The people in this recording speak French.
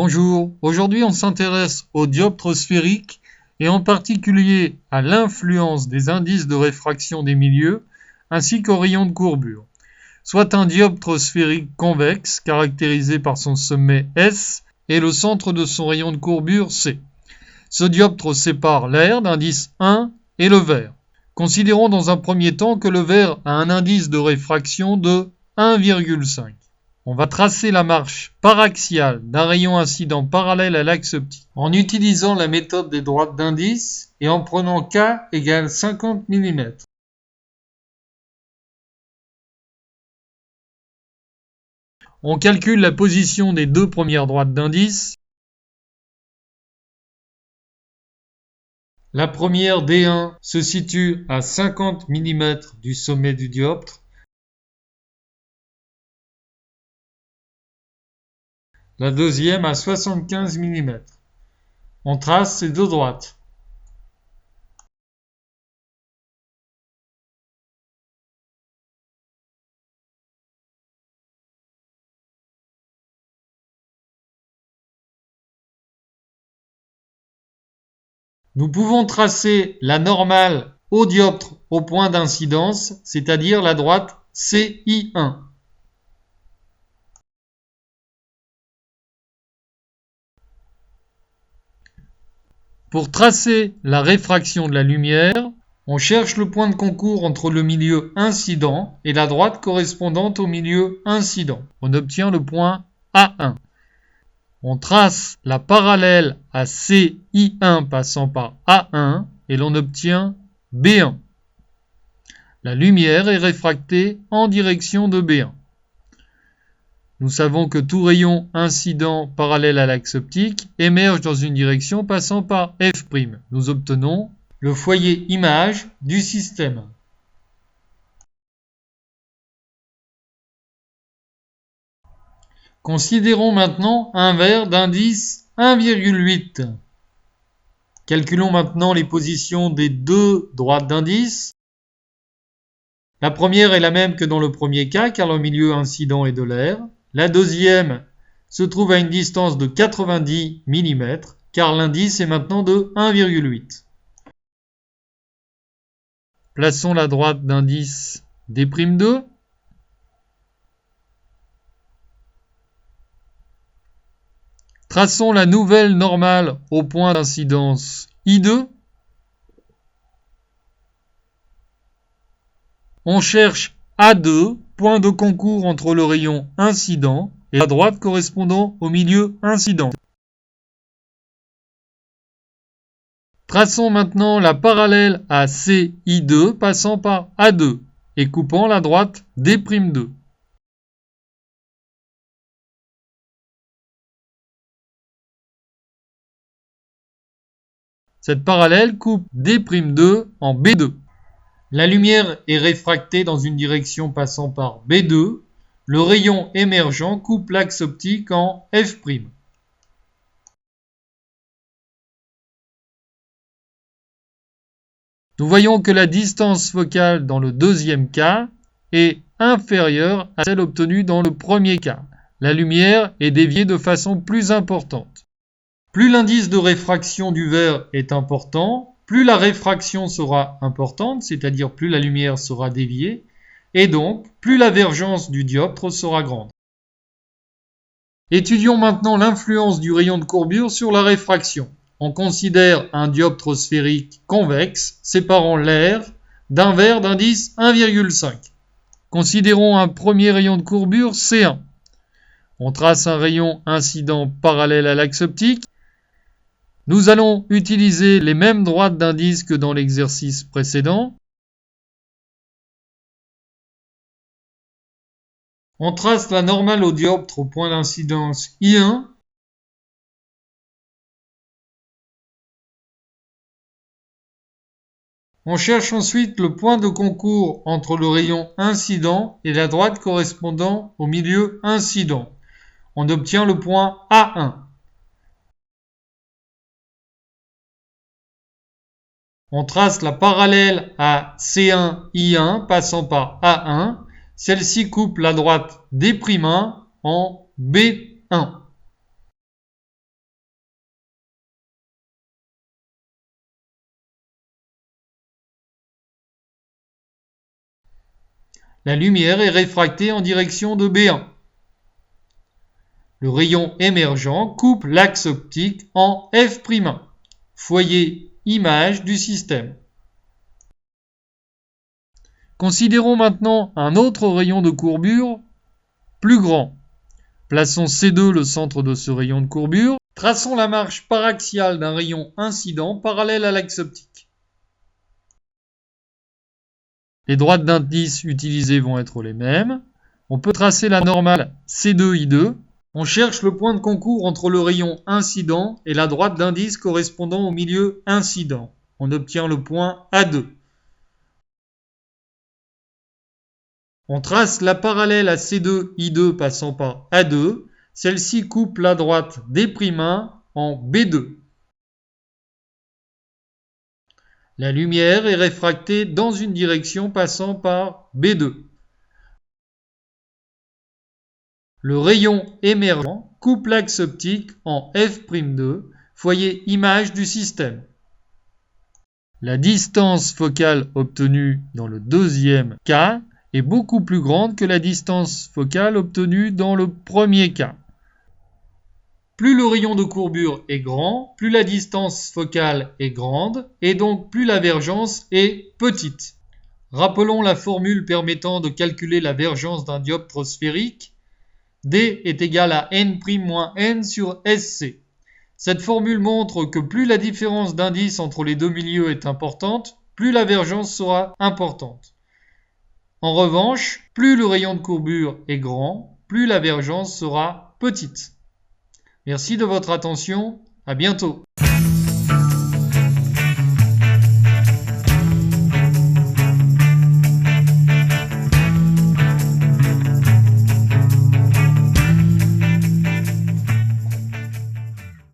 Bonjour, aujourd'hui on s'intéresse au dioptre sphérique et en particulier à l'influence des indices de réfraction des milieux ainsi qu'aux rayons de courbure. Soit un dioptre sphérique convexe caractérisé par son sommet S et le centre de son rayon de courbure C. Ce dioptre sépare l'air d'indice 1 et le verre. Considérons dans un premier temps que le verre a un indice de réfraction de 1,5. On va tracer la marche paraxiale d'un rayon incident parallèle à l'axe optique en utilisant la méthode des droites d'indice et en prenant K égale 50 mm. On calcule la position des deux premières droites d'indice. La première D1 se situe à 50 mm du sommet du dioptre. La deuxième à 75 mm. On trace ces deux droites. Nous pouvons tracer la normale au dioptre au point d'incidence, c'est-à-dire la droite CI1. Pour tracer la réfraction de la lumière, on cherche le point de concours entre le milieu incident et la droite correspondante au milieu incident. On obtient le point A1. On trace la parallèle à CI1 passant par A1 et l'on obtient B1. La lumière est réfractée en direction de B1. Nous savons que tout rayon incident parallèle à l'axe optique émerge dans une direction passant par F'. Nous obtenons le foyer image du système. Considérons maintenant un verre d'indice 1,8. Calculons maintenant les positions des deux droites d'indice. La première est la même que dans le premier cas, car le milieu incident est de l'air. La deuxième se trouve à une distance de 90 mm, car l'indice est maintenant de 1,8. Plaçons la droite d'indice D'2. Traçons la nouvelle normale au point d'incidence I2. On cherche A2, point de concours entre le rayon incident et la droite correspondant au milieu incident. Traçons maintenant la parallèle à CI2 passant par A2 et coupant la droite D'2. Cette parallèle coupe D'2 en B2. La lumière est réfractée dans une direction passant par B2. Le rayon émergent coupe l'axe optique en F'. Nous voyons que la distance focale dans le deuxième cas est inférieure à celle obtenue dans le premier cas. La lumière est déviée de façon plus importante. Plus l'indice de réfraction du verre est important, plus la réfraction sera importante, c'est-à-dire plus la lumière sera déviée, et donc plus la vergence du dioptre sera grande. Étudions maintenant l'influence du rayon de courbure sur la réfraction. On considère un dioptre sphérique convexe séparant l'air d'un verre d'indice 1,5. Considérons un premier rayon de courbure C1. On trace un rayon incident parallèle à l'axe optique. Nous allons utiliser les mêmes droites d'indice que dans l'exercice précédent. On trace la normale au dioptre au point d'incidence I1. On cherche ensuite le point de concours entre le rayon incident et la droite correspondant au milieu incident. On obtient le point A1. On trace la parallèle à C1I1 passant par A1. Celle-ci coupe la droite D'1 en B1. La lumière est réfractée en direction de B1. Le rayon émergent coupe l'axe optique en F'1. Foyer image du système. Considérons maintenant un autre rayon de courbure plus grand. Plaçons C2 le centre de ce rayon de courbure. Traçons la marche paraxiale d'un rayon incident parallèle à l'axe optique. Les droites d'indice utilisées vont être les mêmes. On peut tracer la normale C2I2. On cherche le point de concours entre le rayon incident et la droite d'indice correspondant au milieu incident. On obtient le point A2. On trace la parallèle à C2I2 passant par A2. Celle-ci coupe la droite D'1 en B2. La lumière est réfractée dans une direction passant par B2. Le rayon émergent coupe l'axe optique en F'2, foyer image du système. La distance focale obtenue dans le deuxième cas est beaucoup plus grande que la distance focale obtenue dans le premier cas. Plus le rayon de courbure est grand, plus la distance focale est grande, et donc plus la vergence est petite. Rappelons la formule permettant de calculer la vergence d'un dioptre sphérique. D est égal à n' moins n sur SC. Cette formule montre que plus la différence d'indice entre les deux milieux est importante, plus la vergence sera importante. En revanche, plus le rayon de courbure est grand, plus la vergence sera petite. Merci de votre attention, à bientôt.